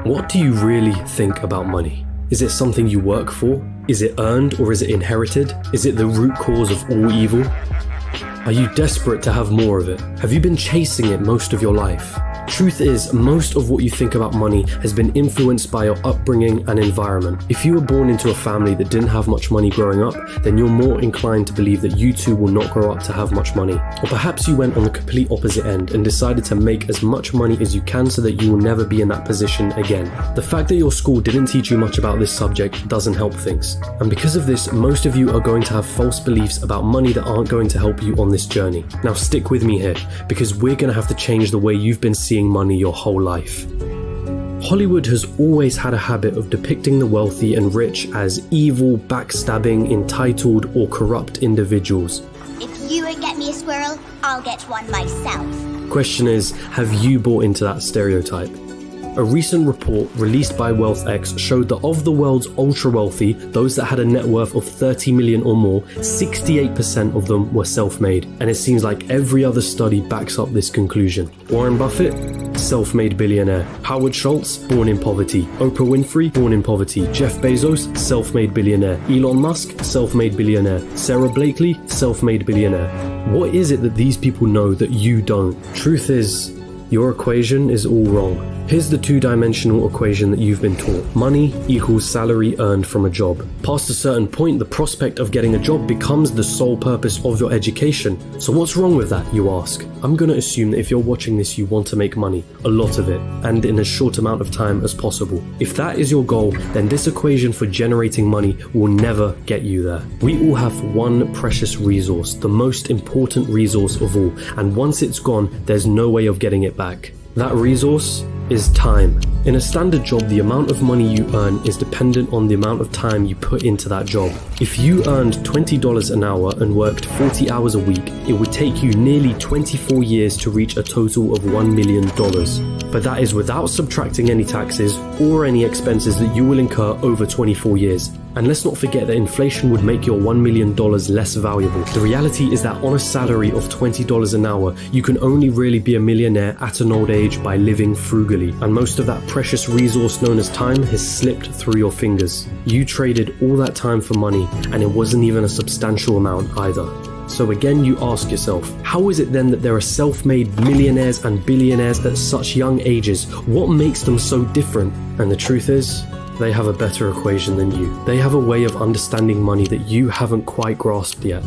What do you really think about money? Is it something you work for? Is it earned or is it inherited? Is it the root cause of all evil? Are you desperate to have more of it? Have you been chasing it most of your life? Truth is, most of what you think about money has been influenced by your upbringing and environment. If you were born into a family that didn't have much money growing up, then you're more inclined to believe that you too will not grow up to have much money. Or perhaps you went on the complete opposite end and decided to make as much money as you can so that you will never be in that position again. The fact that your school didn't teach you much about this subject doesn't help things. And because of this, most of you are going to have false beliefs about money that aren't going to help you on this journey. Now stick with me here, because we're going to have to change the way you've been seeing money your whole life. Hollywood has always had a habit of depicting the wealthy and rich as evil, backstabbing, entitled, or corrupt individuals. If you won't get me a squirrel, I'll get one myself. Question is, have you bought into that stereotype? A recent report released by WealthX showed that of the world's ultra-wealthy, those that had a net worth of 30 million or more, 68% of them were self-made. And it seems like every other study backs up this conclusion. Warren Buffett? Self-made billionaire. Howard Schultz? Born in poverty. Oprah Winfrey? Born in poverty. Jeff Bezos? Self-made billionaire. Elon Musk? Self-made billionaire. Sarah Blakely? Self-made billionaire. What is it that these people know that you don't? Truth is, your equation is all wrong. Here's the two-dimensional equation that you've been taught. Money equals salary earned from a job. Past a certain point, the prospect of getting a job becomes the sole purpose of your education. So what's wrong with that, you ask? I'm going to assume that if you're watching this, you want to make money, a lot of it, and in as short amount of time as possible. If that is your goal, then this equation for generating money will never get you there. We all have one precious resource, the most important resource of all, and once it's gone, there's no way of getting it back. That resource is time. In a standard job, the amount of money you earn is dependent on the amount of time you put into that job. If you earned $20 an hour and worked 40 hours a week, it would take you nearly 24 years to reach a total of $1 million. But that is without subtracting any taxes or any expenses that you will incur over 24 years. And let's not forget that inflation would make your $1 million less valuable. The reality is that on a salary of $20 an hour, you can only really be a millionaire at an old age by living frugally. And most of that precious resource known as time has slipped through your fingers. You traded all that time for money, and it wasn't even a substantial amount either. So again, you ask yourself, how is it then that there are self-made millionaires and billionaires at such young ages? What makes them so different? And the truth is, they have a better equation than you. They have a way of understanding money that you haven't quite grasped yet.